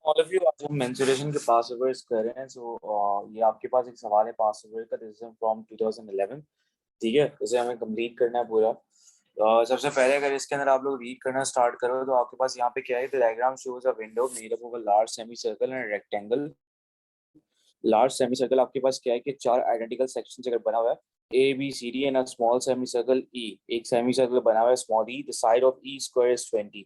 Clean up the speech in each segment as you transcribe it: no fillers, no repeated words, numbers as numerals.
All of you, आज हम mensuration के पास ओवर्स कर रहे हैं। ये आपके पास एक सवाल है पास ओवर का। This is from 2011। ठीक है, इसे हमें कंप्लीट करना है पूरा। सबसे पहले अगर इसके अंदर आप लोग रीड करना स्टार्ट करो तो आपके पास यहाँ पे क्या है, diagram shows a window made up of a large semi circle and rectangle. Large semi circle आपके पास क्या है कि चार आइडेंटिकल सेक्शन अगर बना हुआ है, A B C D and a small semi circle E. एक सेमी सर्कल बना हुआ है small E, the side of E square is 20।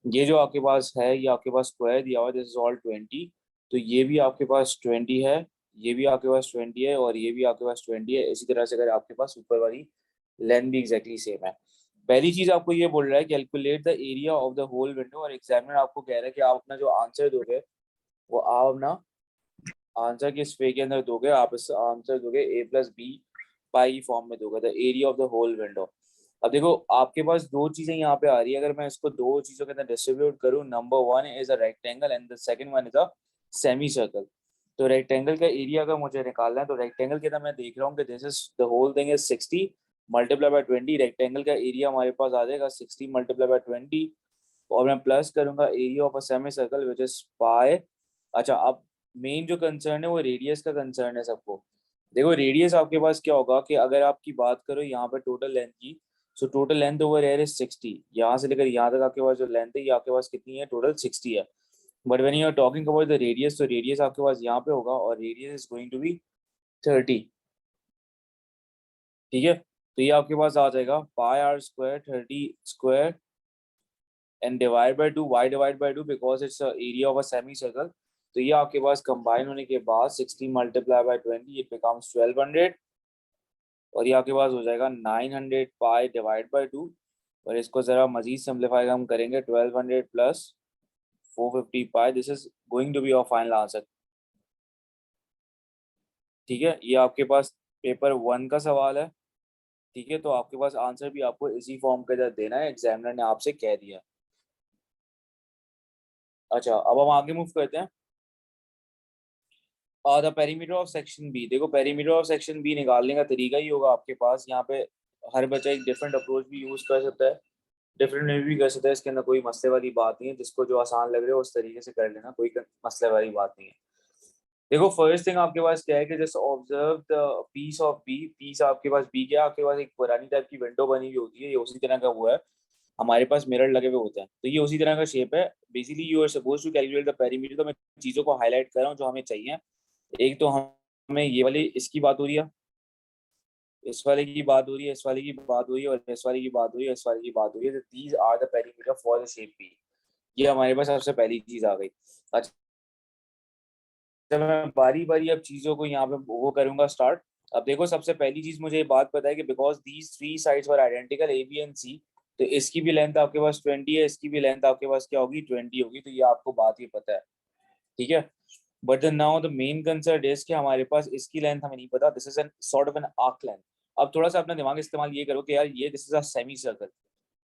ये जो आपके पास है, ये आपके पास स्क्वायर दिया हुआ है, दिस इज ऑल 20। तो ये भी आपके पास 20 है, ये भी आपके पास 20 है, और ये भी आपके पास 20 है। इसी तरह से अगर आपके पास ऊपर वाली लेंथ भी एग्जैक्टली सेम है। पहली चीज आपको ये बोल रहा है calculate the area of the whole window, और एग्जामिनर आपको कह रहा है कि आप अपना जो आंसर दोगे वो आप अपना आंसर किस वे के अंदर दोगे। आप इस आंसर दोगे A plus B pi form में दोगे, the area of the whole window. अब देखो आपके पास दो चीजें यहाँ पे आ रही है, अगर मैं इसको दो चीजों के अंदर डिस्ट्रीब्यूट करूँ, number one is a rectangle and the second one is a semi circle. तो रेक्टेंगल का एरिया का मुझे निकालना है, तो रेक्टेंगल के अंदर मैं देख रहा हूँ कि this is the whole thing is 60 multiply by 20। Rectangle का एरिया हमारे पास आ जाएगा 60 मल्टीप्लाई बाय 20, और मैं प्लस करूंगा area of a semi circle which is pi. अच्छा, अब मेन जो कंसर्न है वो रेडियस का कंसर्न है सबको। देखो रेडियस आपके पास क्या होगा कि अगर आपकी बात करो यहाँ पे टोटल लेंथ की, so total length over air is 60। यहाँ से लेकर यहाँ तक आपके पास जो लेंथ है ये आपके पास कितनी है, टोटल 60 है। But when you are talking about the radius, तो रेडियस आपके पास यहाँ पे होगा और radius is going to be 30। ठीक है, तो ये आपके पास आ जाएगा pi are square 30 square and divide by 2, why divide by 2 because it's area of a semi circle. तो ये आपके पास कंबाइन होने के बाद 60 मल्टीप्लाई बाय 20 इट बिकम्स 1200, और ये आपके पास हो जाएगा 900 पाई डिवाइड बाय 2। और इसको जरा मजीद सिंप्लीफाई हम करेंगे, 1200 plus 450 pi, this is going to be your final answer. ठीक है, ये आपके पास पेपर वन का सवाल है। ठीक है, तो आपके पास आंसर भी आपको इसी फॉर्म के अंदर देना है, एग्जामिनर ने आपसे कह दिया। अच्छा, अब हम आगे मूव करते हैं। और the perimeter of section B, देखो पेरीमीटर ऑफ सेक्शन बी निकालने का तरीका ही होगा आपके पास यहाँ पे। हर बच्चा एक डिफरेंट अप्रोच भी यूज कर सकता है, डिफरेंट वे भी कर सकता है, इसके अंदर कोई मसले वाली बात नहीं है। जिसको जो आसान लग रहा है उस तरीके से कर लेना, कोई मसले वाली बात नहीं है। देखो फर्स्ट थिंग आपके पास क्या है कि just observe the piece of B. Piece आपके पास बी क्या है, आपके पास एक पुरानी टाइप की विंडो बनी हुई होती है, ये उसी तरह का हुआ है। हमारे पास मिरर लगे हुए होते हैं, तो ये उसी तरह का शेप है। Basically you are suppose to calculate the perimeter. तो मैं चीजों को हाईलाइट कर रहा हूँ जो हमें चाहिए। एक तो हमें ये वाली इसकी बात हो रही है, इस वाले की बात हो रही है, इस वाले की बात हो रही है, और इस वाले की बात हो रही है, इस वाले की बात हो रही है। These are the perimeter for the shape B. ये हमारे पास सबसे पहली चीज आ गई। अच्छा, मैं बारी बारी अब चीजों को यहाँ पे वो करूंगा स्टार्ट। अब देखो सबसे पहली चीज मुझे ये बात पता है कि because these three sides were identical A B and C, तो इसकी भी लेंथ आपके पास 20 है, इसकी भी लेंथ आपके पास क्या होगी, 20 होगी। तो ये आपको बात ही पता है। ठीक है, but now the main concern is कि हमारे पास इसकी लेंथ हमें नहीं पता। This is an sort of an arc length. अब थोड़ा सा अपना दिमाग इस्तेमाल ये करो कि यार ये this is a semi circle.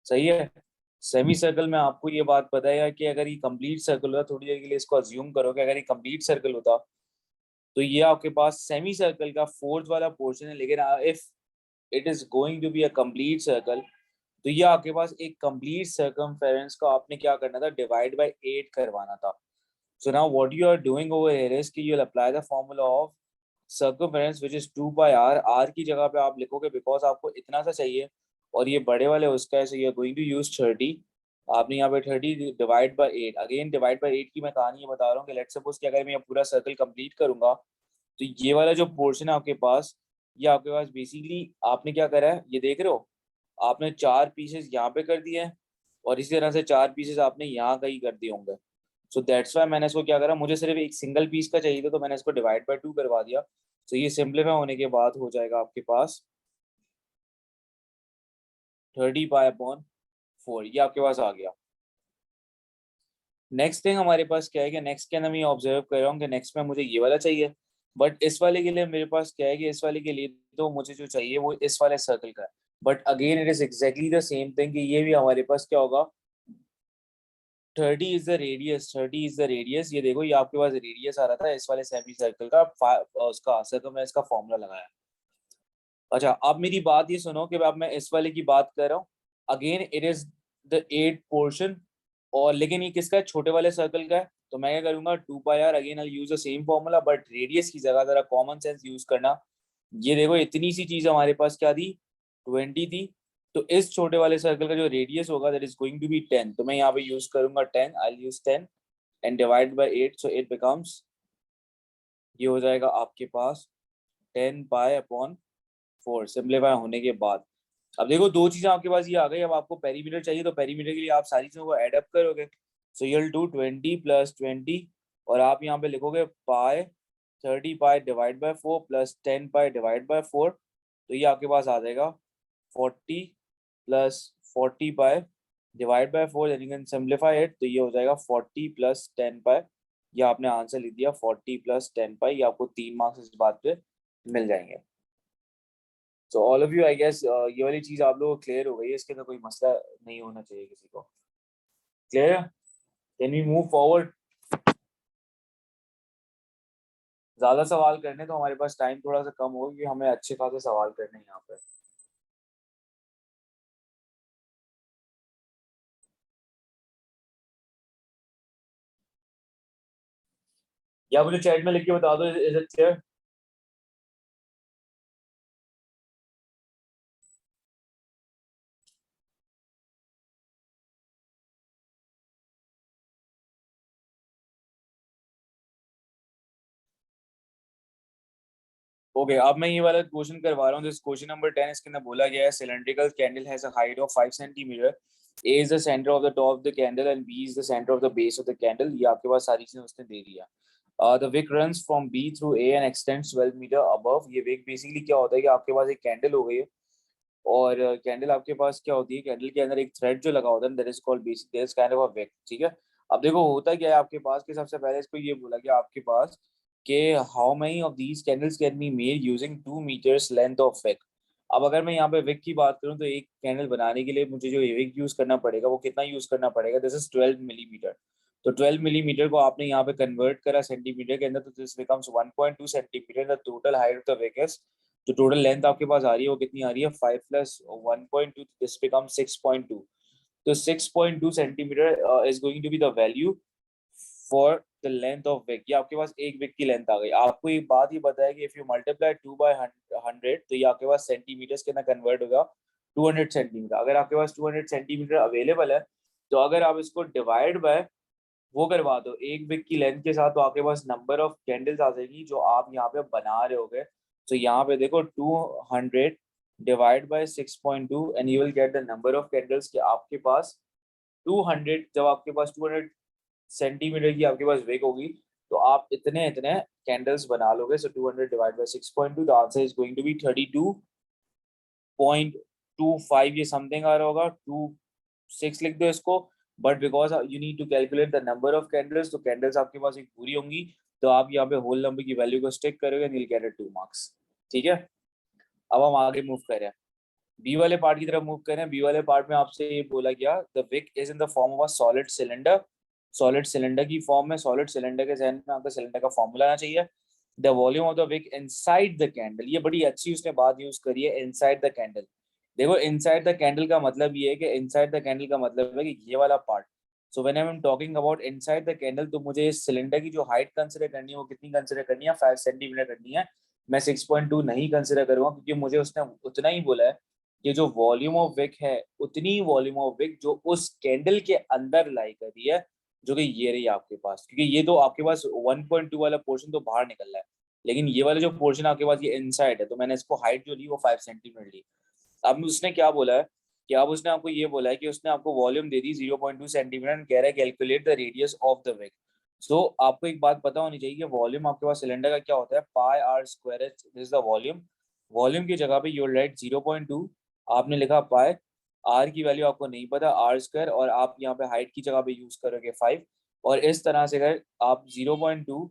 सही है, सेमी सर्कल में आपको ये बात पता है कि अगर ये कंप्लीट सर्कल होता, थोड़ी देर के लिए इसको अज्यूम करो कि अगर ये कंप्लीट सर्कल होता, तो ये आपके पास सेमी सर्कल का फोर्थ वाला पोर्शन है। लेकिन if it is going to be a complete circle, तो ये आपके पास एक कंप्लीट सर्कमफेरेंस को आपने क्या करना था, डिवाइड बाय 8 करवाना था। So now what you are doing over here is कि you will apply the formula of circumference which is 2 pi r. R की जगह पे आप लिखोगे बिकॉज आपको इतना सा चाहिए, और ये बड़े वाले उसका है, so you are going to use 30। आपने यहाँ पे 30 divide by 8, again divide by 8 की मैं कहानी ये बता रहा हूँ कि लेट्स सपोज कि अगर मैं ये पूरा सर्कल कंप्लीट करूंगा, तो ये वाला जो पोर्शन है आपके पास, ये आपके पास बेसिकली आपने क्या करा है, ये देख रहे हो, आपने चार पीसेस यहाँ पे कर दिए हैं, और इसी तरह से चार पीसेस आपने यहाँ कहीं कर दिए होंगे। सो दैट्स वाई मैंने इसको क्या करा, मुझे सिर्फ एक सिंगल पीस का चाहिए था, तो मैंने इसको डिवाइड बाय 2 करवा दिया। तो ये सिंपलीफाई होने के बाद हो जाएगा आपके पास 30 पाई अपॉन 4। ये आपके पास आ गया। नेक्स्ट थिंग हमारे पास क्या है कि नेक्स्ट के अंदर मैं ऑब्जर्व कर रहा हूँ कि नेक्स्ट में मुझे ये वाला चाहिए, बट इस वाले के लिए मेरे पास क्या है कि इस वाले के लिए तो मुझे जो चाहिए वो इस वाले सर्कल का है। But again it is exactly the same thing कि ये भी हमारे पास क्या होगा, 30 is the radius. 30 is the radius. ये देखो ये आपके पास रेडियस आ रहा था इस वाले सेमी सर्कल का, उसका सर्कल में इसका फॉर्मूला लगाया। अच्छा, अब मेरी बात ये सुनो कि अब मैं इस वाले की बात कर रहा हूँ। Again it is the 8 portion, और लेकिन ये किसका है, छोटे वाले सर्कल का है। तो मैं क्या करूंगा, 2 pi r, again I use the same formula but radius की जगह जरा कॉमन सेंस यूज करना। ये देखो इतनी सी चीज हमारे पास क्या थी, 20 थी। तो इस छोटे वाले सर्कल का जो रेडियस होगा that is going to be 10। तो मैं यहाँ पे यूज करूंगा 10, I use 10 and divide by 8, so it becomes, ये हो जाएगा आपके पास 10 पाई/4 सिंप्लीफाई होने के बाद। अब देखो दो चीजें आपके पास ये आ गई। अब आपको पेरीमीटर चाहिए, तो पेरीमीटर के लिए आप सारी चीजों को ऐड अप करोगे। सो यूल डू 20 + 20 और आप यहाँ पे लिखोगे पाई 30 pi divide by 4 plus 10 pi divide by 4। तो ये आपके पास आ जाएगा 40 + 40 पाई डिवाइड बाय 4, यानी कैन सिंप्लीफाई इट। तो ये हो जाएगा 40 + 10 पाई। ये आपने आंसर लिख दिया 40 + 10 पाई। ये आपको 3 मार्क्स इस बात पे मिल जाएंगे। So all of you I guess ये वाली चीज आप लोगों को क्लियर हो गई है, इसके अंदर कोई मसला नहीं होना चाहिए किसी को। क्लियर है? Can we move forward? ज्यादा सवाल करने तो हमारे पास टाइम थोड़ा सा कम होगा, क्योंकि हमें अच्छे खासे सवाल करने हैं यहाँ पे। या मुझे चैट में लिख के बता दो, इज इट क्लियर? ओके, अब मैं ये वाला क्वेश्चन करवा रहा हूँ। दिस क्वेश्चन नंबर 10, इसके अंदर बोला गया है cylindrical candle has a height of 5 centimetre. A is the centre of the top of the candle and B is the centre of the base of the candle. ये आपके पास सारी चीजें उसने दे दिया। The wick runs from B through A and extends 12 metre above. ये wick basically क्या होता है कि आपके पास एक कैंडल हो गई है, और कैंडल आपके पास क्या होती है, कैंडल के अंदर एक थ्रेड जो लगा होता है, that is called basic, that is kind of a week. ठीक है। अब देखो होता क्या है आपके पास, कि सबसे पहले इसको ये बोला कि आपके पास कि how many of these candles can be made using 2 metres length of wick. अब अगर मैं यहाँ पे विक की बात करूँ, तो एक कैंडल बनाने के लिए मुझे जो विक यूज करना पड़ेगा वो कितना यूज करना पड़ेगा, दिस इज 12 मिलीमीटर। तो 12 मिलीमीटर को आपने यहाँ पे कन्वर्ट करा सेंटीमीटर के अंदर, तो this becomes 1.2 centimetre. The total height of the wick is, तो टोटल लेंथ आपके पास आ रही है वो कितनी आ रही है, 5 + 1.2, दिस बिकम्स 6.2। तो 6.2 centimetre is going to be the value for the length of wick. ये आपके पास एक विक की लेंथ आ गई। आपको एक बात ही बताया कि इफ यू मल्टीप्लाई 2/100, तो ये आपके पास सेंटीमीटर्स के अंदर कन्वर्ट होगा 200 सेंटीमीटर। अगर आपके पास 200 सेंटीमीटर अवेलेबल है, तो अगर आप इसको डिवाइड बाय वो करवा दो एक विक की लेंथ के साथ, तो आपके पास नंबर ऑफ कैंडल्स आ जाएगी जो आप यहाँ पे बना रहे होगे। तो यहाँ पे देखो 200 divide by 6.2 and you will get the number of candles कि आपके पास 200, जब आपके पास 200 सेंटीमीटर की आपके पास विक होगी, तो आप इतने इतने कैंडल्स बना लोगे। So 200 divide by 6.2, the answer is going to be 32.25। ये समथिंग आ रहा होगा, 26 लिख दो इसको। But because you need to calculate the number of candles, तो कैंडल्स आपके पास एक पूरी होंगी, तो आप यहाँ पे होल नंबर की वैल्यू को स्टिक करोगे and you will get 2 marks. ठीक है। अब हम आगे मूव करें, बी वाले पार्ट की तरफ मूव करें। बी वाले पार्ट में आपसे ये बोला गया, the wick is in the form of a solid cylinder. Solid cylinder की फॉर्म में, सॉलिड सिलेंडर के जहन में आपका सिलेंडर का फॉर्मूला आना चाहिए। The volume of the wick inside the candle, ये बड़ी अच्छी उसने बात यूज करी है, इनसाइड द कैंडल। देखो इनसाइड द कैंडल का मतलब ये है कि इनसाइड द कैंडल का मतलब है कि ये वाला part. So when I am talking about inside the candle, तो मुझे इस सिलेंडर की जो हाइट कंसिडर करनी है वो कितनी कंसिडर करनी है, 5 सेंटीमीटर करनी है। मैं 6.2 नहीं कंसिडर करूंगा, क्योंकि मुझे उसने उतना ही बोला है कि जो वॉल्यूम ऑफ विक है उतनी ही वॉल्यूम ऑफ विक जो उस कैंडल के अंदर लाई कर रही है, जो कि ये रही आपके पास। क्योंकि ये तो आपके पास 1.2 वाला पोर्शन तो बाहर निकल रहा है, लेकिन ये वाला जो पोर्शन आपके पास ये इनसाइड है, तो मैंने इसको हाइट जो ली वो 5 सेंटीमीटर ली। अब उसने क्या बोला है कि अब उसने आपको ये बोला है कि उसने आपको वॉल्यूम दे दी 0.2 सेंटीमीटर, कह रहा है calculate the radius of the wick. So आपको एक बात पता होनी चाहिए कि वॉल्यूम आपके पास सिलेंडर का क्या होता है, pi are square is the volume. Volume की जगह पे यूर राइट 0.2, आपने लिखा पाई, आर की वैल्यू आपको नहीं पता, आर स्क्वायर, और आप यहाँ पे हाइट की जगह पे यूज करोगे 5। और इस तरह से अगर आप 0.2,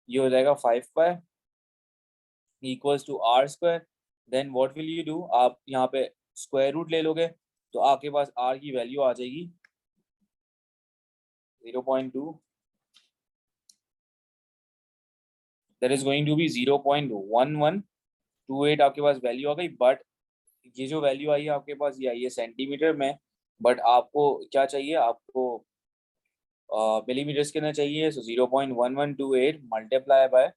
ये हो जाएगा 5 pi equals to R square. Then what will you do, आप यहाँ पे स्क्वायर रूट ले लोगे, तो आपके पास आर की वैल्यू आ जाएगी 0.2, that is going to be 0.1128। आपके पास वैल्यू आ गई। बट ये जो वैल्यू आई है आपके पास, ये आई है सेंटीमीटर में। बट आपको क्या चाहिए, आपको मिलीमीटर्स के अंदर चाहिए। सो 0.1128 मल्टीप्लाई बाय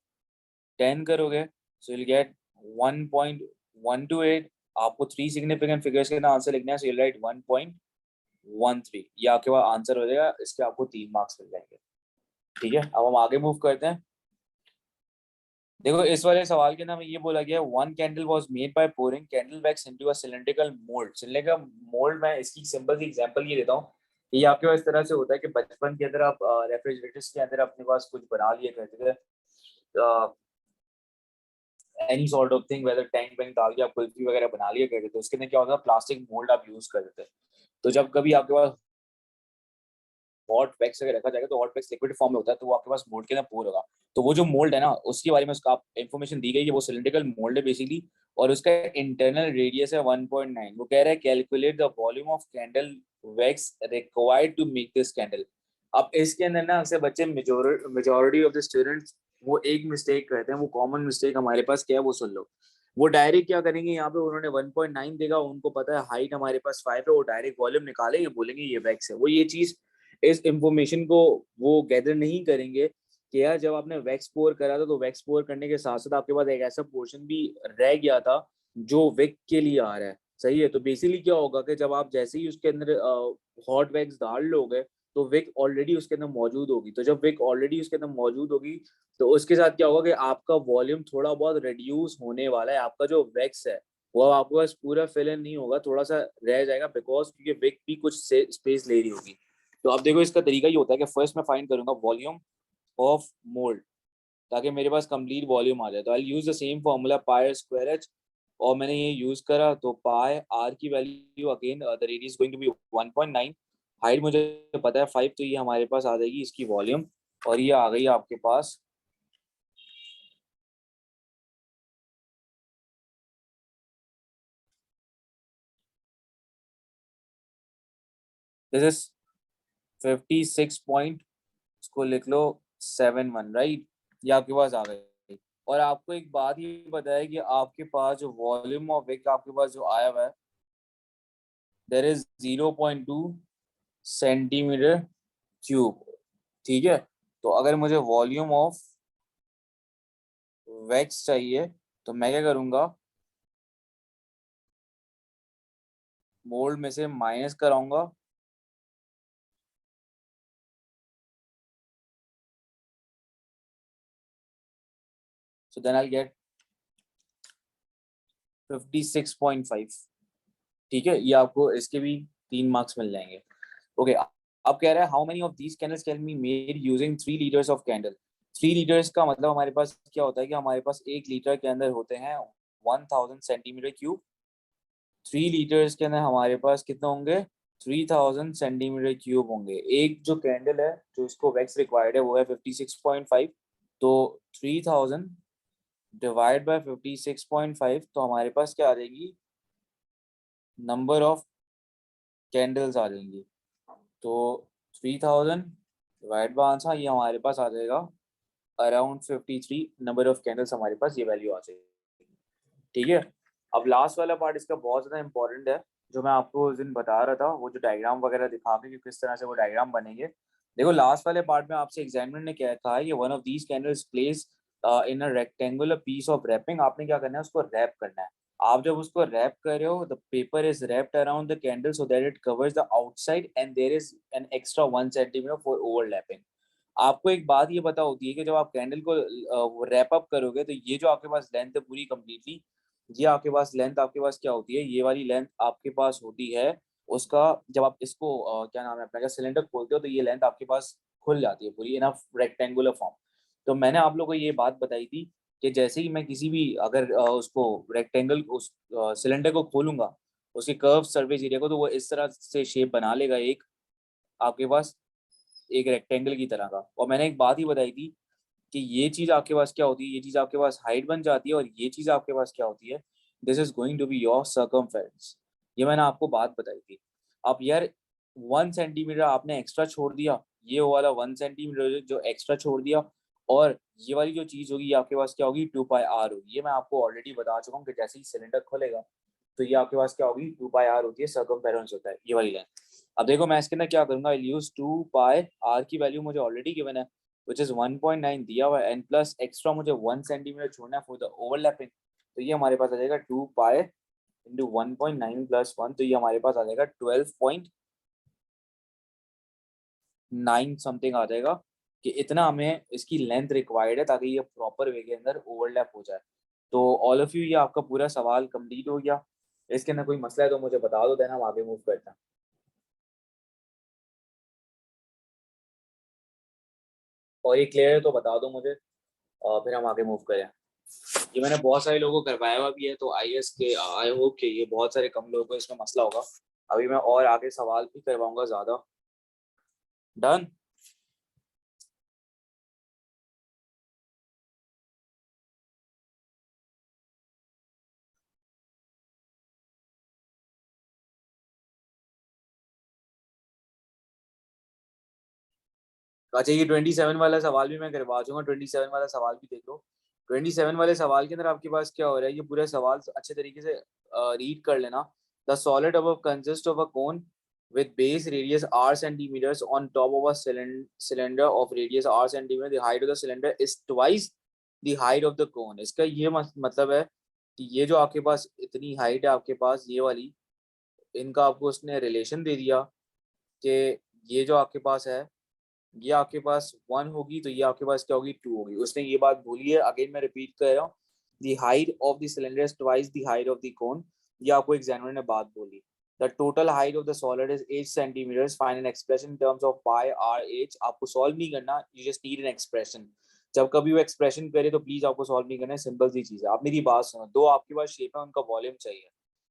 10 करोगे, सो you'll get 1.128। आपको थ्री सिग्निफिकेंट फिगर्स के अंदर आंसर लिखना है, सो you'll write 1.13। ये आपके पास आंसर हो जाएगा, इसके आपको 3 मार्क्स मिल जाएंगे। ठीक है, अब हम आगे मूव करते हैं। देखो इस वाले सवाल के नाम ये बोला गया, one candle was made by pouring candle wax into a cylindrical mould. Cylindrical mould, मैं इसकी सिंपल सी एग्जांपल ये देता हूँ। ये आपके पास इस तरह से होता है कि बचपन के अंदर आप रेफ्रिजरेटर्स के अंदर अपने पास कुछ बना लिए करते थे, any sort of thing, whether tank वैंक डाल के आप कुल्फी वगैरह बना लिया करते थे। उसके अंदर क्या होता है, प्लास्टिक मोल्ड आप यूज करते थे। तो जब कभी आपके पास हॉट वैक्स अगर रखा जाएगा तो हॉट वैक्स लिक्विड फॉर्म में होता है, तो वो आपके पास मोल्ड के अंदर पोर होगा। तो वो जो मोल्ड है ना, उसके बारे में उसका आप इन्फॉर्मेशन दी गई है, वो सिलिंड्रिकल मोल्ड है बेसिकली, और उसका इंटरनल रेडियस है 1.9। वो कह रहा है calculate the volume of candle wax required to make this candle. अब इसके अंदर ना अक्सर बच्चे मेजोरिटी ऑफ द स्टूडेंट्स वो एक मिस्टेक करते हैं, वो कॉमन मिस्टेक हमारे पास क्या है वो सुन लो। वो डायरेक्ट क्या करेंगे, यहाँ पे उन्होंने 1.9 देगा, उनको पता है हाइट हमारे पास 5 है, वो डायरेक्ट वॉल्यूम निकालेंगे, बोलेंगे ये वैक्स है। वो ये चीज, इस इंफॉर्मेशन को वो गैदर नहीं करेंगे कि यार जब आपने वैक्स पोर करा था, तो वैक्स पोर करने के साथ साथ आपके पास एक ऐसा पोर्शन भी रह गया था जो विक के लिए आ रहा है। सही है, तो बेसिकली क्या होगा कि जब आप जैसे ही उसके अंदर हॉट वैक्स डाल लोगे, तो विक ऑलरेडी उसके अंदर मौजूद होगी। तो जब विक ऑलरेडी उसके अंदर मौजूद होगी, तो उसके साथ क्या होगा कि आपका वॉल्यूम थोड़ा बहुत रिड्यूस होने वाला है। आपका जो वैक्स है वो आपके पास पूरा फिल इन नहीं होगा, थोड़ा सा रह जाएगा, बिकॉज क्योंकि विक भी कुछ स्पेस ले रही होगी। तो अब देखो इसका तरीका ये होता है कि फर्स्ट मैं फाइंड करूंगा वॉल्यूम ऑफ मोल्ड, ताकि मेरे पास कंप्लीट वॉल्यूम आ जाए। तो I use the same formula pi square h, और मैंने ये यूज करा। तो पाई आर की value again the radius going to be 1.9, height मुझे पता है 5, तो ये हमारे पास आ जाएगी इसकी वॉल्यूम, और ये आ गई आपके पास दिस इज 56 पॉइंट, इसको लिख लो 71, राइट। ये आपके पास आ गई। और आपको एक बात ये बताया कि आपके पास जो वॉल्यूम ऑफ विक आपके पास जो आया हुआ है, देर इज 0.2 सेंटीमीटर क्यूब। ठीक है, तो अगर मुझे वॉल्यूम ऑफ वैक्स चाहिए, तो मैं क्या करूंगा, मोल्ड में से माइनस कराऊंगा, सो देन आई गेट 56.5। ठीक है, ये आपको इसके भी 3 मार्क्स मिल जाएंगे। ओके, अब कह रहा है how many of these candles can be made using 3 litres of candle. 3 litres का मतलब हमारे पास क्या होता है कि हमारे पास 1 लीटर के अंदर होते हैं 1000 सेंटीमीटर क्यूब। 3 लीटर्स के अंदर हमारे पास कितने होंगे, 3000 सेंटीमीटर क्यूब होंगे। एक जो कैंडल है जो इसको वैक्स रिक्वायर्ड है वो है 56.5। तो 3000 डिवाइड बाय 56.5, तो हमारे पास क्या आ जाएगी, नंबर ऑफ कैंडल्स आ जाएंगी। तो 3000 डिवाइड बाय आंसर, ये हमारे पास आ जाएगा अराउंड 53 नंबर ऑफ कैंडल्स, हमारे पास ये वैल्यू आ जाएगी। ठीक है, अब लास्ट वाला पार्ट इसका बहुत ज्यादा इंपॉर्टेंट है, जो मैं आपको उस दिन बता रहा था, वो जो डायग्राम वगैरह दिखा के कि किस तरह से वो डायग्राम बनेंगे। देखो लास्ट वाले पार्ट में आपसे एग्जामिनर ने क्या कहा है कि one of these candles place in a rectangular piece of wrapping. आपने क्या करना है, उसको रैप करना है। आप जब उसको रैप कर रहे हो, the paper is wrapped around the candle so that it covers the outside and there is an extra 1 centimetre for overlapping. आपको एक बात ये पता होती है कि जब आप कैंडल को रैप अप करोगे, तो ये जो आपके पास लेंथ है पूरी कंप्लीटली, ये आपके पास लेंथ आपके पास क्या होती है, ये वाली लेंथ आपके पास होती है उसका, जब आप इसको क्या नाम है अपना, सिलेंडर खोलते हो, तो ये लेंथ आपके पास खुल जाती है पूरी इन अ रेक्टेंगुलर फॉर्म। तो मैंने आप लोगों को ये बात बताई थी कि जैसे ही मैं किसी भी अगर उसको रेक्टेंगल उस सिलेंडर को खोलूंगा, उसके कर्व सरफेस एरिया को, तो वो इस तरह से शेप बना लेगा एक आपके पास, एक रेक्टेंगल की तरह का। और मैंने एक बात ही बताई थी कि ये चीज आपके पास क्या होती है, ये चीज आपके पास हाइट बन जाती है, और ये चीज आपके पास क्या होती है, this is going to be your circumference. ये मैंने आपको बात बताई थी। अब यार 1 सेंटीमीटर आपने एक्स्ट्रा छोड़ दिया, ये वाला 1 सेंटीमीटर जो एक्स्ट्रा छोड़ दिया, और ये वाली जो चीज होगी ये आपके पास क्या होगी, 2 पाई आर होगी। ये मैं आपको ऑलरेडी बता चुका हूँ कि जैसे ही सिलेंडर खोलेगा, तो ये आपके पास क्या होगी, 2 पाई आर होती है, सर्कमफेरेंस होता है ये वाली लाइन। अब देखो मैं इसके अंदर क्या करूंगा, आई यूज 2 पाई, आर की वैल्यू मुझे ऑलरेडी गिवन है विच इज 1.9 दिया हुआ है, एंड प्लस एक्स्ट्रा मुझे 1 सेंटीमीटर छोड़ना है फॉर द ओवरलैपिंग, तो ये हमारे पास आ जाएगा 2 पाई इंटू 1.9 प्लस 1, तो ये हमारे पास आ जाएगा 12.9 समथिंग आ जाएगा, कि इतना हमें इसकी लेंथ रिक्वायर्ड है ताकि ये प्रॉपर वे के अंदर ओवरलैप हो जाए। तो ऑल ऑफ यू, ये आपका पूरा सवाल कंप्लीट हो गया। इसके अंदर कोई मसला है तो मुझे बता दो, देन हम आगे मूव करते हैं। और ये क्लियर है तो बता दो मुझे, फिर हम आगे मूव करें। ये मैंने बहुत सारे लोगों को करवाया हुआ भी है, तो आई एस के आई होप कि ये बहुत सारे कम लोगों को इसमें मसला होगा। अभी मैं और आगे सवाल भी करवाऊंगा ज्यादा। डन। अच्छा, ये 27 वाला सवाल भी मैं करवा दूंगा, 27 वाला सवाल भी देख लो। 27 वाले सवाल के अंदर आपके पास क्या हो रहा है, ये पूरा सवाल अच्छे तरीके से रीड कर लेना। The solid above consist of a cone with base radius r centimeters on top of a cylinder of radius r centimeter. The height of the cylinder is twice the height of the cone. इसका ये मतलब है कि ये जो आपके पास इतनी height है आपके पास ये वाली, इनका आपको उसने रिलेशन दे दिया कि ये जो आपके पास है ये आपके पास 1 होगी, तो ये आपके पास क्या होगी 2 होगी। उसने ये बात भूली है, अगेन मैं रिपीट कर रहा हूँ, the height of the cylinder is twice the height of the cone. ये आपको एग्जामिनर ने बात बोली। The total height of the solid is 8 centimetres, find an expression in terms of pi R H. आपको solve नहीं करना, you just need an expression. जब कभी वो एक्सप्रेशन करे तो प्लीज आपको सॉल्व नहीं करना है, सिंपल सी चीज है। आप मेरी बात सुनो, दो आपके पास शेप है, उनका वॉल्यूम चाहिए।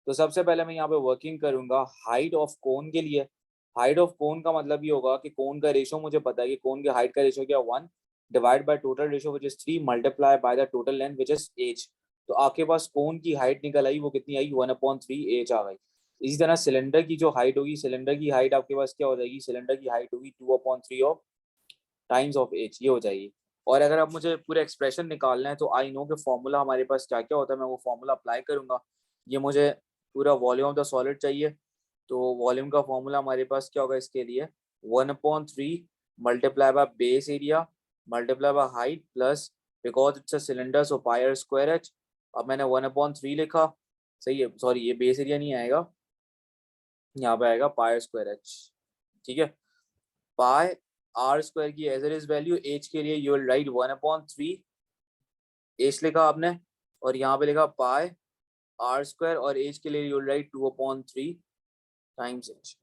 तो सबसे पहले मैं यहाँ पे वर्किंग करूंगा हाइट ऑफ कोन के लिए। हाइट ऑफ कोन का मतलब ये होगा कि कोन का रेशियो मुझे पता है कि कोन के हाइट का रेशियो क्या 1 divide by total ratio which is 3 multiply by the total length which is H. तो आपके पास कोन की हाइट निकल आई, वो कितनी आई 1/3 एच आ गई। इसी तरह सिलेंडर की जो हाइट होगी, सिलेंडर की हाइट आपके पास क्या हो जाएगी, सिलेंडर की हाइट होगी 2/3 ऑफ टाइम्स ऑफ एच, ये हो जाएगी। और अगर आप मुझे पूरा एक्सप्रेशन निकालना है तो आई नो कि फॉर्मूला हमारे पास क्या क्या होता है, मैं वो फॉर्मूला अप्लाई करूंगा। ये मुझे पूरा वॉल्यूम ऑफ द सॉलिड चाहिए, तो वॉल्यूम का फॉर्मूला हमारे पास क्या होगा इसके लिए, 1/3 multiply by base area multiply by height plus, because it's a cylinder so pi are square H. अब मैंने 1/3 लिखा, सही है, सॉरी ये बेस एरिया नहीं आएगा, यहाँ पे आएगा पाई आर स्क्वायर एच। ठीक है, पाई आर स्क्वायर की एज इज वैल्यू, एच के लिए यू विल राइट 1/3 एच लिखा आपने, और यहाँ पे लिखा पाई आर स्क्वायर, और एच के लिए you will write 2/3 times H.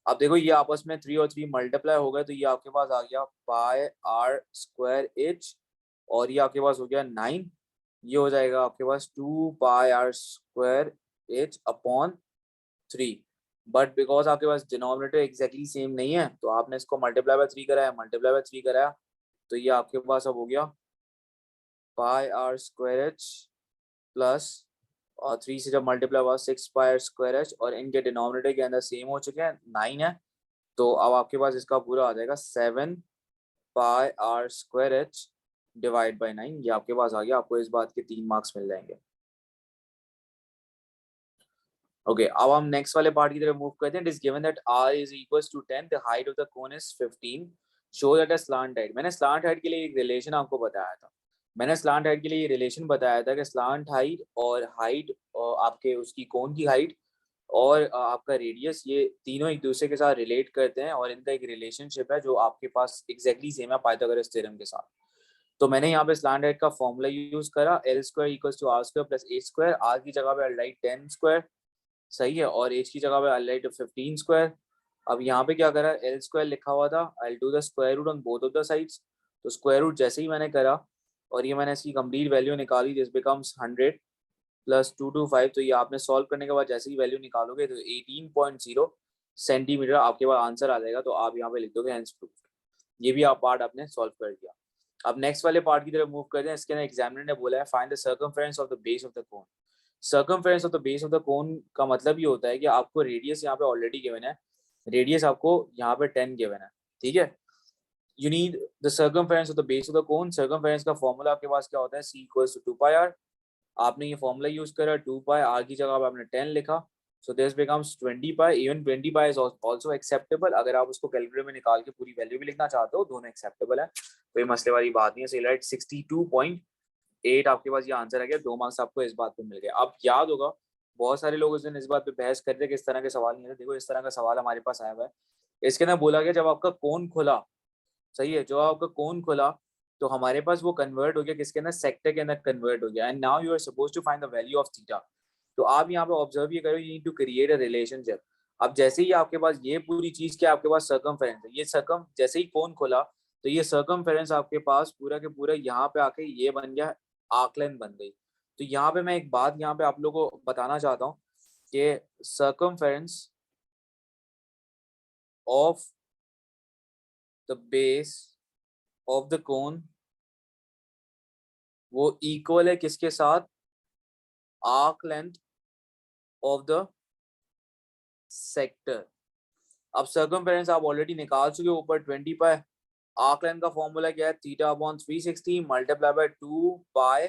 अब देखो ये आपस में 3 और 3 मल्टीप्लाई हो गए, तो ये आपके पास आ गया पाई आर स्क्वायर एच, और ये आपके पास हो गया 9। ये हो जाएगा आपके पास 2 pi are square h upon 3। But because आपके पास डिनोमिनेटर एग्जैक्टली सेम नहीं है, तो आपने इसको मल्टीप्लाई बाय 3 कराया, मल्टीप्लाई बाय 3 कराया, तो ये आपके पास अब हो गया पाई आर स्क्वायर एच प्लस, और 3 से जब मल्टीप्लाई हुआ 6 पाई स्क्वायर एच, और इनके डिनोमिनेटर के अंदर सेम हो चुके हैं, 9 है। तो अब आपके पास इसका पूरा आ जाएगा 7 pi are square h divide by 9। ये आपके पास आ गया, आपको इस बात के 3 मार्क्स मिल जाएंगे। ओके, अब हम नेक्स्ट वाले पार्ट की तरफ मूव करते हैं। It is given that r is equals to 10, the height of the cone is 15, show that a slant height. मैंने स्लांट हाइट के लिए एक रिलेशन आपको बताया था, मैंने स्लांट हाइट के लिए ये रिलेशन बताया था कि स्लांट हाइट और हाइट, आपके उसकी कोन की हाइट और आपका रेडियस, ये तीनों एक दूसरे के साथ रिलेट करते हैं, और इनका एक रिलेशनशिप है जो आपके पास एग्जैक्टली सेम है पाइथागोरस थ्योरम के साथ। तो मैंने यहाँ पे स्लैंट हाइट का फॉर्मूला यूज करा, L square equals to R square plus H square. R की जगह पे आई राइट 10 स्क्वायर, सही है, और एच की जगह पे आई राइट 15 स्क्वायर। अब यहाँ पे क्या करा, एल स्क्वायर लिखा हुआ था, I do the square root on both of the sides. तो स्क्वायर रूट जैसे ही मैंने करा और ये मैंने इसकी कंप्लीट वैल्यू निकाली, दिस बिकम्स 100 प्लस 225। तो ये आपने सॉल्व करने के बाद जैसे ही वैल्यू निकालोगे तो 18.0 सेंटीमीटर आपके पास आंसर आ जाएगा। तो आप यहाँ पे लिख दोगे हेंस प्रूफ। ये भी आप पार्ट आपने सॉल्व कर दिया। अब नेक्स्ट वाले पार्ट की तरफ मूव करते हैं। इसके अंदर एग्जामिनर ने बोला है find the circumference of the base of the cone. Circumference of the base of the कोन का मतलब ये होता है कि आपको रेडियस यहाँ पे ऑलरेडी गिवन है, रेडियस आपको यहाँ पे 10 गिवन है, ठीक है। You need the circumference of the base of the cone. Circumference का फॉर्मूला आपके पास क्या होता है, c equals to 2 pi r. आपने ये फॉर्मूला यूज करा, 2 पाई आर की जगह आपने 10 लिखा, so this becomes 20 pi, even 20 pi is also acceptable. अगर आप उसको कैलकुलेटर में निकाल के पूरी वैल्यू भी लिखना चाहते हो, दोनों एक्सेप्टेबल है, कोई मसले वाली बात नहीं है। सही राइट, 62.8 आपके पास ये आंसर है। 2 मार्क्स आपको इस बात पे मिल गए। अब याद होगा बहुत सारे लोग उस दिन इस बात पे बहस करते हैं कि इस तरह के सवाल नहीं है। देखो इस तरह का सवाल हमारे पास आया हुआ है, इसके अंदर बोला गया जब आपका कोन खुला, सही है, जो आपका कोन खुला तो हमारे पास वो कन्वर्ट हो गया किसके अंदर, सेक्टर के अंदर कन्वर्ट हो गया। And now you are suppose to find the value of theta. तो आप यहाँ पे ऑब्जर्व ये करो, you need to create a relationship. अब जैसे ही आपके पास ये पूरी चीज क्या, आपके पास सर्कमफेरेंस है, ये सर्कम जैसे ही कोन खोला तो ये सर्कमफेरेंस आपके पास पूरा के पूरा यहाँ पे आके ये बन गया, आर्क लेंथ बन गई। तो यहाँ पे मैं एक बात यहाँ पे आप लोगों को बताना चाहता हूँ कि circumference of the base of the cone वो इक्वल है किसके साथ, arc length of the sector. अब सर्कमफेरेंस आप ऑलरेडी निकाल चुके हो ऊपर 20 पाई। आर्क लेंथ का फॉर्मूला क्या है, theta upon 360 multiply by 2 pi,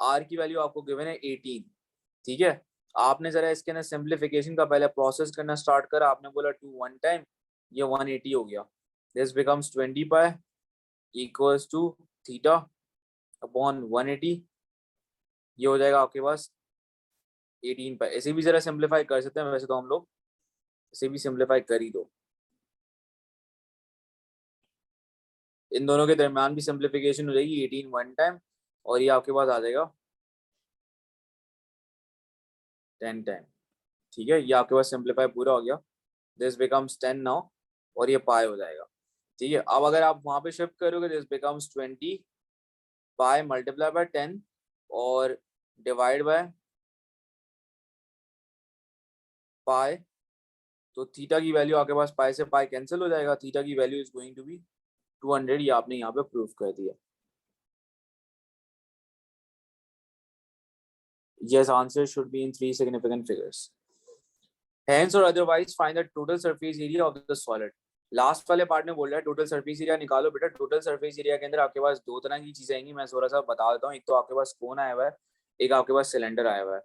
r की वैल्यू आपको गिवन है 18। ठीक है, आपने जरा इसके अंदर सिंप्लीफिकेशन का पहले प्रोसेस करना स्टार्ट करा, आपने बोला 2 वन टाइम, ये 180 हो गया। This becomes 20 pi equals to theta upon 180, ये हो जाएगा आपके पास 18 पाई। ऐसे भी जरा सिंप्लीफाई कर सकते हैं, वैसे तो हम लोग इसे भी सिंप्लीफाई कर ही दो, इन दोनों के दरमियान भी सिंप्लीफिकेशन हो जाएगी 18 वन टाइम, और ये आपके पास आ जाएगा 10 टाइम। ठीक है, ये आपके पास सिंप्लीफाई पूरा हो गया, दिस बिकम्स 10 नाउ, और ये पाई हो जाएगा। ठीक है, अब अगर आप वहां पे शिफ्ट करोगे this becomes 20 pi multiply by 10 और डिवाइड बाय पाई, तो थीटा की वैल्यू आपके पास पाई से पाई कैंसिल हो जाएगा, थीटा की value is going to be 200, ये आपने यहाँ पे प्रूफ कर दिया। Yes, answer should be in 3 significant figures. Hence or otherwise find the total surface area of the solid. Last वाले पार्ट में बोल रहा है टोटल सरफेस एरिया निकालो। बेटा टोटल सरफेस एरिया के अंदर आपके पास दो तरह की चीजें आएंगी, मैं थोड़ा सा बता देता हूँ। एक तो आपके पास कोन आया हुआ है, एक आपके पास सिलेंडर आया हुआ है।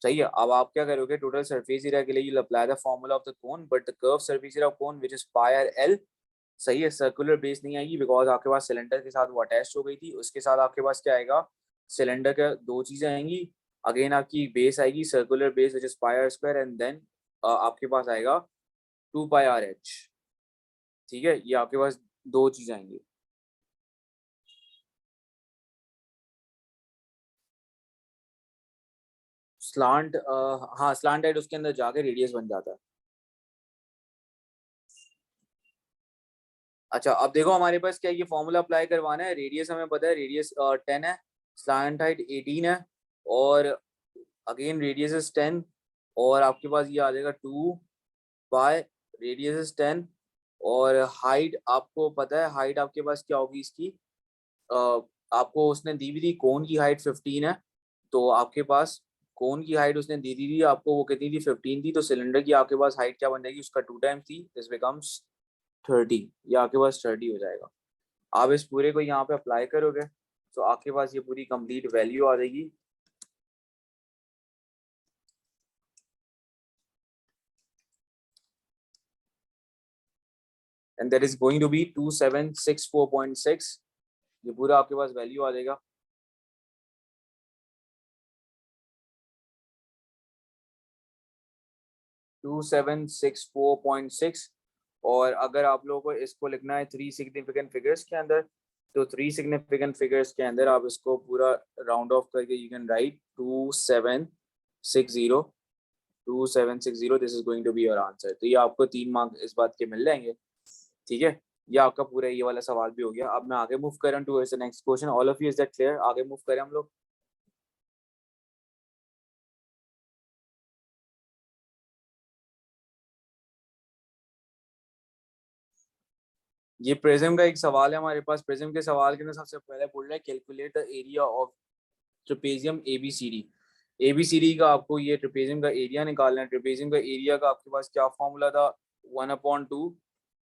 सही है, अब आप क्या करोगे, टोटल सरफेस एरिया के लिए you apply the formula of the cone but the curve surface area of cone which is pi R L. सही है, सर्कुलर बेस नहीं आएगी बिकॉज आपके पास सिलेंडर के साथ वो अटैच हो गई थी। उसके साथ आपके पास क्या आएगा, सिलेंडर के दो चीजें आएंगी, अगेन आपकी बेस आएगी circular base which is pi are square, and then आपके पास आएगा 2 पाई आर एच। ठीक है, ये आपके पास दो चीज आएंगी। स्लांट, हाँ स्लांट एड उसके अंदर जाके रेडियस बन जाता है। अच्छा अब देखो हमारे पास क्या ये फॉर्मूला अप्लाई करवाना है, रेडियस हमें पता है, रेडियस 10 है, स्लांट हाइट 18 है, और अगेन रेडियस इज 10, और आपके पास ये आ जाएगा 2 बाय रेडियस इज 10, और हाइट आपको पता है, हाइट आपके पास क्या होगी इसकी, आपको उसने दी भी थी, कोन की हाइट 15 है, तो आपके पास कोन की हाइट उसने दी थी आपको, वो कितनी थी, 15 थी, तो सिलेंडर की आपके पास हाइट क्या बन जाएगी, उसका 2 टाइम्स थी, दिस बिकम्स 30, ये आपके पास 30 हो जाएगा। आप इस पूरे को यहाँ पे अप्लाई करोगे तो आपके पास ये पूरी कंप्लीट वैल्यू आ जाएगी। And that is going to be 2764.6, ये पूरा आपके पास वैल्यू आ जाएगा। टू 2764.6, और अगर आप लोगों को इसको लिखना है 3 सिग्निफिकेंट फिगर्स के अंदर, तो 3 सिग्निफिकेंट फिगर्स के अंदर आप इसको पूरा राउंड ऑफ करके you can write 2760, 2760, this is going to be your answer. तो ये आपको 3 मार्क इस बात के मिल जाएंगे। ठीक है, ये आपका पूरा ये वाला सवाल भी हो गया। अब मैं आगे मूव कर रहा हूँ to next question. All of you is that clear, आगे मूव करें हम लोग। ये प्रिज्म का एक सवाल है हमारे पास। प्रिज्म के सवाल के अंदर सबसे पहले बोल रहा है calculate the area of trapezium ABCD. ABCD का आपको ये ट्रेपेजियम का एरिया निकालना है। ट्रेपेजियम का एरिया का आपके पास क्या फॉर्मूला था, 1/2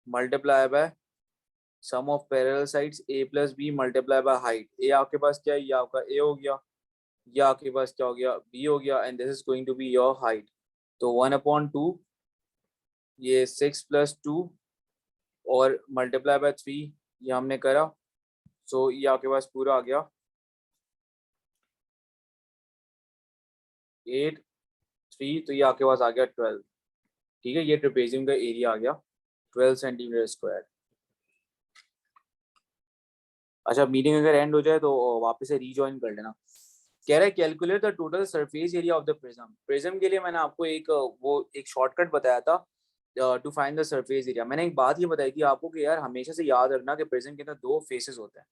multiply by sum of parallel sides A plus B multiply by height. A आपके पास क्या है, ये आपका ए हो गया, ये आपके पास क्या हो गया, बी हो गया, and this is going to be your height. तो 1/2 ये 6 + 2 और मल्टीप्लाई बाय 3 ये हमने करा। सो ये आपके पास पूरा आ गया 8 3, तो ये आपके पास आ गया 12। ठीक है, ये ट्रेपेजियम का एरिया आ गया 12 सेंटीमीटर स्क्वायर। अच्छा, मीटिंग अगर एंड हो जाए तो वापस से रीजॉइन कर लेना। कह रहा है calculate the total surface area of the prism. Prism के लिए मैंने आपको एक शॉर्टकट बताया था to find the surface area. मैंने एक बात ये बताई थी आपको कि यार हमेशा से याद रखना कि प्रिज्म के अंदर दो फेसेस होते हैं,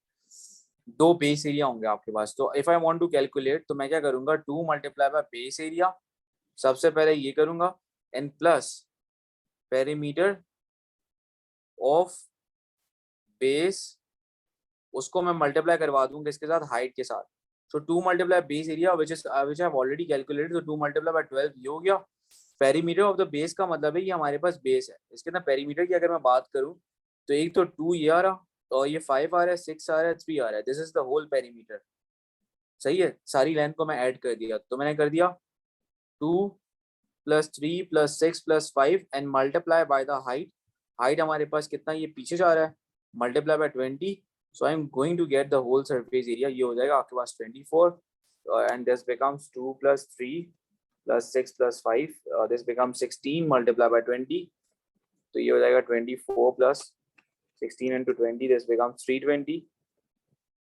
दो बेस एरिया होंगे आपके पास। तो if I want to calculate तो मैं क्या करूंगा, 2 मल्टीप्लाई बाय बेस एरिया, सबसे पहले ये करूंगा, and plus perimeter of base, उसको मैं मल्टीप्लाई करवा दूंगा इसके साथ हाइट के साथ। सो 2 multiply base area which I have already calculated, तो 2 मल्टीप्लाई बाय 12 ये हो गया। पेरीमीटर ऑफ द बेस का मतलब है ये हमारे पास बेस है। इसके अंदर पेरीमीटर की अगर मैं बात करूं तो एक तो 2 ये आ रहा, और ये 5 आ रहा है, 6 आ रहा है, 3 आ रहा है। This is the whole perimeter. सही है, सारी लेंथ को मैं ऐड कर दिया, तो मैंने कर दिया 2 + 3 + 6 + 5 and multiply by the height. Height हमारे पास कितना, ये पीछे जा रहा है, multiply by 20। So I am going to get the whole surface area. ये हो जाएगा आपके पास 24, and this becomes 2 + 3 + 6 + 5, this becomes 16 multiply by 20। तो ये हो जाएगा 24 + 16 into 20, दिस बिकम्स 320।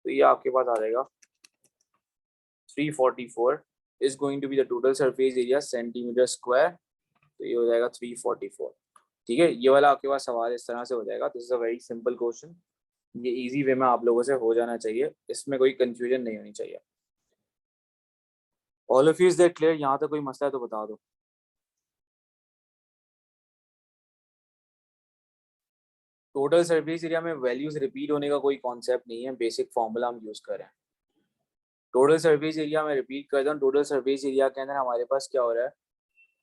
तो ये आपके पास आ जाएगा 344 is going to be the total surface area centimetre square. तो ये हो जाएगा 344। ठीक है, ये वाला आपके पास सवाल इस तरह से हो जाएगा। This is a very simple question, ये इजी वे में आप लोगों से हो जाना चाहिए, इसमें कोई कंफ्यूजन नहीं होनी चाहिए। All of you is that clear? यहाँ तक कोई मसला है तो बता दो। टोटल सरफेस एरिया में वैल्यूज रिपीट होने का कोई कॉन्सेप्ट नहीं है, बेसिक फॉर्मूला हम यूज कर रहे हैं। टोटल सरफेस एरिया में रिपीट करता हूँ, टोटल सरफेस एरिया के अंदर हमारे पास क्या हो रहा है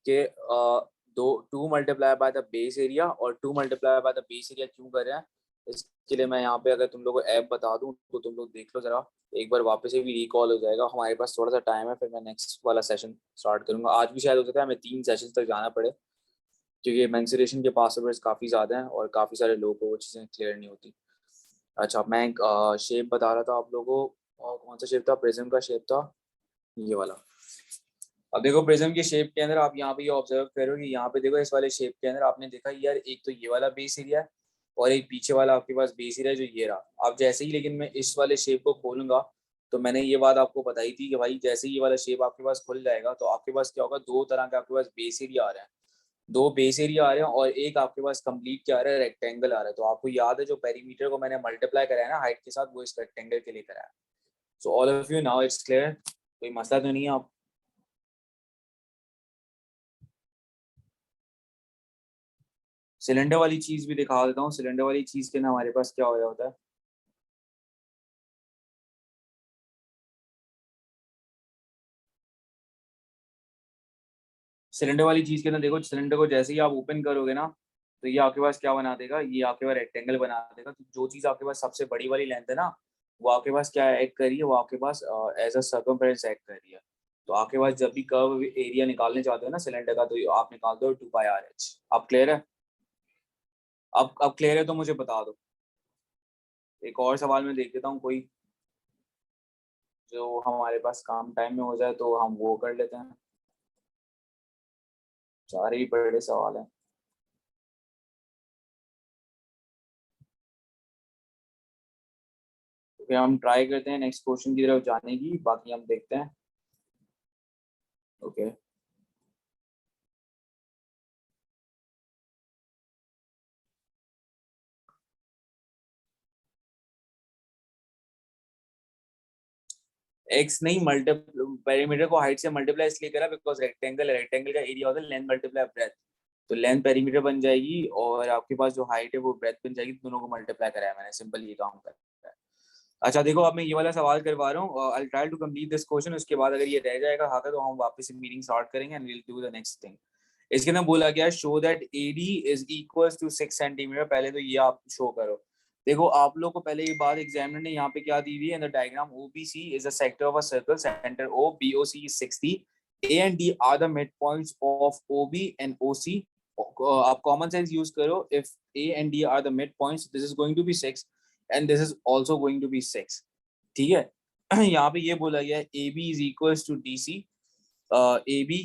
कि दो 2 multiply by the base area, और 2 multiply by the base area क्यों कर रहे हैं, इसके लिए मैं यहाँ पे अगर तुम लोग को ऐप बता दूं तो तुम लोग देख लो जरा, एक बार वापस से भी रिकॉल हो जाएगा। हमारे पास थोड़ा सा टाइम है, फिर मैं नेक्स्ट वाला सेशन स्टार्ट करूंगा। आज भी शायद हो सकता है हमें 3 सेशन तक जाना पड़े, क्योंकि मेंसुरेशन के पासवर्ड्स काफ़ी ज़्यादा हैं और काफ़ी सारे लोगों को वो चीज़ें क्लियर नहीं होती। अच्छा, मैं एक शेप बता रहा था आप लोगों को, और कौन सा शेप था, प्रिज्म का शेप था ये वाला। अब देखो प्रिज्म के शेप के अंदर आप यहाँ पे ये ऑब्जर्व करो कि यहाँ पे देखो इस वाले शेप के अंदर आपने देखा यार, एक तो ये वाला बेस एरिया है और एक पीछे वाला आपके पास बेस एरिया जो ये रहा। अब जैसे ही लेकिन मैं इस वाले शेप को खोलूंगा, तो मैंने ये बात आपको बताई थी कि भाई जैसे ही ये वाला शेप आपके पास खुल जाएगा तो आपके पास क्या होगा, दो तरह के आपके पास बेस एरिया आ रहे हैं, दो बेस एरिया आ रहे हैं, और एक आपके पास कंप्लीट क्या आ रहा है, रेक्टेंगल आ रहा है। तो आपको याद है जो पेरीमीटर को मैंने मल्टीप्लाई कराया ना हाइट के साथ, वो इस रेक्टेंगल के लिए कराया। सो all of you now it's clear, कोई मसला तो नहीं है आप? सिलेंडर वाली चीज भी दिखा देता हूँ। सिलेंडर वाली चीज के ना हमारे पास क्या हो रहा होता है, सिलेंडर वाली चीज के ना देखो, सिलेंडर को जैसे ही आप ओपन करोगे ना, तो ये आपके पास क्या बना देगा, ये आपके पास रेक्टेंगल बना देगा। तो जो चीज आपके पास सबसे बड़ी वाली लेंथ है ना, वो आपके पास क्या एक्ट कर रही है, वो आपके पास एज अ सर्कमफ्रेंस एक्ट कर रही है। तो आपके पास जब भी कर्व एरिया निकालने चाहते हो ना सिलेंडर का, तो आप निकाल दो 2πr/h। अब क्लियर है? अब क्लियर है तो मुझे बता दो। एक और सवाल में देख लेता हूँ कोई जो हमारे पास काम टाइम में हो जाए, तो हम वो कर लेते हैं। सारे ही बड़े सवाल हैं। तो फिर हम ट्राई करते हैं नेक्स्ट क्वेश्चन की तरफ जाने की, बाकी हम देखते हैं। ओके, एक्स नहीं, मल्टी पेरीमीटर को हाइट से मल्टीप्लाई इसलिए करा बिकॉज रेक्टेंगल, रेक्टेंगल का एरिया होता है लेंथ मल्टीप्लाई ब्रेथ। तो लेंथ पेरीमीटर बन जाएगी और आपके पास जो हाइट है वो ब्रेथ बन जाएगी, दोनों को मल्टीप्लाई कराया मैंने, सिंपल ये काम कर। अच्छा देखो, अब मैं ये वाला सवाल करवा रहा हूँ, I try to complete this question. उसके बाद अगर ये रह जाएगा हाथ तो हम वापस से मीटिंग स्टार्ट करेंगे and will do the next thing. इसके अंदर बोला गया show that AD is equal to 6 centimetre. पहले तो ये आप शो करो। देखो आप लोग को पहले ये बात एग्जामिनर ने यहाँ पे क्या दी हुई है in the diagram, OBC is a sector of a circle, centre O, BOC is 60, A and D are the midpoints of OB and OC. आप कॉमन सेंस यूज करो. If A and D are the midpoints, this is going to be 6 and this is also going to be 6. ठीक है. यहाँ पे ये बोला गया है AB is equals to DC. AB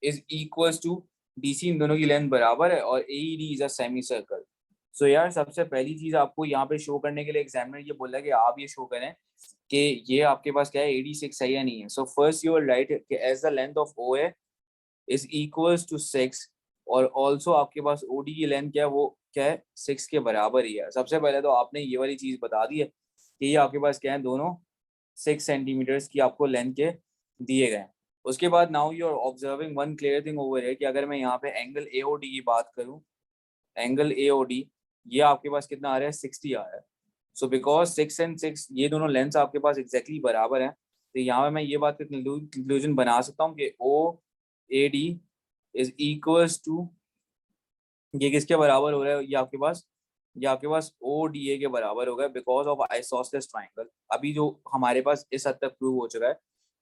is equals to DC, इन दोनों की लेंथ बराबर है और AED is a semi circle. सो यार सबसे पहली चीज आपको यहाँ पे शो करने के लिए एग्जामिनर ये बोला कि आप ये शो करें कि ये आपके पास क्या है, AD6 है या नहीं है. So first you are right कि as the length of OA is equals to 6 और ऑल्सो आपके पास OD की लेंथ क्या है, वो क्या है 6 के बराबर ही है. सबसे पहले तो आपने ये वाली चीज बता दी है कि ये आपके पास क्या है, दोनों 6 सेंटीमीटर्स की आपको लेंथ के दिए गए. उसके बाद now you are observing one clear thing over है कि अगर मैं यहाँ पे एंगल AOD की बात करूँ, एंगल AOD ये आपके पास कितना आ रहा है, 60 आ रहा है. सो बिकॉज 6 and 6 ये दोनों लेंथ आपके पास एग्जैक्टली बराबर है, तो यहाँ पे मैं ये बात का कंक्लूजन बना सकता हूँ कि OAD इज इक्वल्स टू, ये किसके बराबर हो रहा है, ये आपके पास ODA के बराबर होगा बिकॉज ऑफ आइसोसेलेस ट्राइंगल. अभी जो हमारे पास इस हद तक प्रूव हो चुका है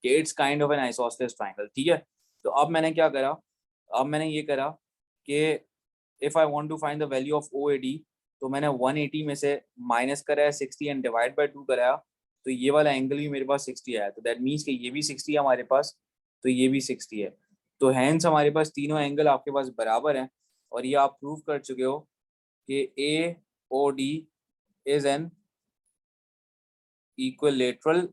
कि it's kind of N isosceles triangle. ठीक है. तो अब मैंने क्या करा, अब मैंने ये करा कि if I want to find the value of OAD, तो मैंने 180 में से माइनस करा है 60 एंड डिवाइड बाय 2 कराया, तो ये वाला एंगल भी मेरे पास 60 आया. तो दैट मीन्स कि ये भी 60 है हमारे पास, तो ये भी 60 है. तो हैंस हमारे पास तीनों एंगल आपके पास बराबर हैं और ये आप प्रूव कर चुके हो कि AOD is an equilateral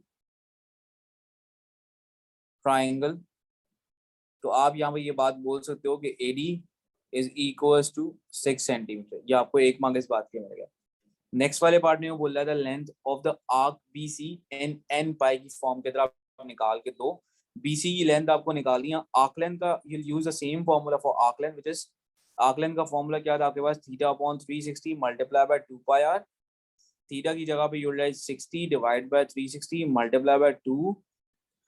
triangle. तो आप यहाँ पे ये बात बोल सकते हो कि AD is equals to 6 centimetre. ये आपको 1 मार्क इस बात के मिल गया. नेक्स्ट वाले पार्ट में वो बोल रहा था length of the arc BC in n पाई की फॉर्म के तरह आप निकाल के दो. BC की लेंथ आपको निकालनी है. आर्क लेंथ का you use the same formula for arc length which is, arc length का फॉर्मूला क्या था आपके पास, theta upon 360 multiply by 2 pi r. Theta की जगह पे utilize 60 divide by 360 multiply by 2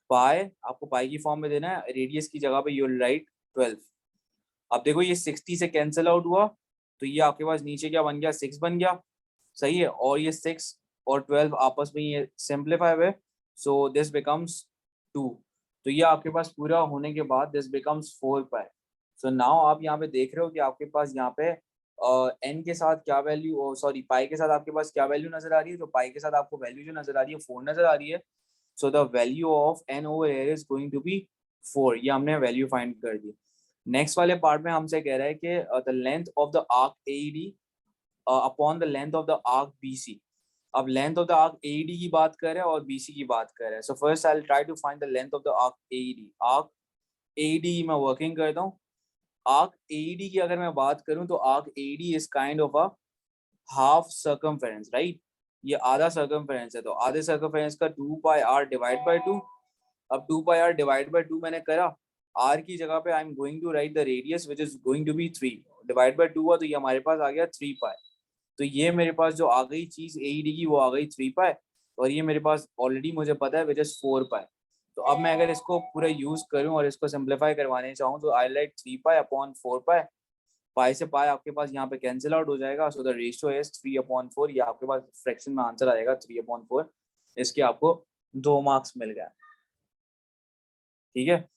pi. आपको पाई की फॉर्म में देना है. रेडियस की जगह पे यूल राइट 12. अब देखो ये 60 से कैंसिल आउट हुआ तो ये आपके पास नीचे क्या बन गया, 6 बन गया. सही है. और ये 6 और 12 आपस में ये सिंप्लीफाई हुए, सो दिस बिकम्स 2. तो ये आपके पास पूरा होने के बाद this becomes 4 pi. So now आप यहाँ पे देख रहे हो कि आपके पास यहाँ पे n के साथ क्या वैल्यू, सॉरी पाई के साथ आपके पास क्या वैल्यू नजर आ रही है. तो पाई के साथ आपको वैल्यू जो नजर आ रही है 4 नजर आ रही है. So the value of n over here is going to be 4. ये हमने वैल्यू फाइंड कर दी. नेक्स्ट वाले पार्ट में हमसे कह रहा है कि the length of the arc AED upon the length of the arc BC. अब length of the arc AED की बात कर रहे हैं और BC की बात कर रहे हैं. So first I will try to find the length of the arc AED. Arc AED की मैं वर्किंग करता हूँ. आर्क AED की अगर मैं बात करूं तो arc AED is kind of a half circumference, right. ये आधा सर्कमफेरेंस है, तो आधे सर्कमफेरेंस का 2 पाई r डिवाइड बाय 2. अब 2 पाई r डिवाइड बाय 2 मैंने करा, r की जगह पे I am going to write the radius which is going to be 3 divide by 2 हुआ तो ये हमारे पास आ गया 3 पाई. तो ये मेरे पास जो आ गई चीज AED की वो आ गई 3 पाई और ये मेरे पास ऑलरेडी मुझे पता है व्हिच इज 4 पाई. तो अब मैं अगर इसको पूरा यूज करूं और इसको सिंप्लीफाई करवाने चाहूँ तो आई लाइक 3 पाई अपॉन 4 पाई. पाई से पाई आपके पास यहाँ पे कैंसिल आउट हो जाएगा. So the ratio is 3/4. ये आपके पास फ्रैक्शन में आंसर आएगा 3/4. इसके आपको 2 मार्क्स मिल गया. ठीक है.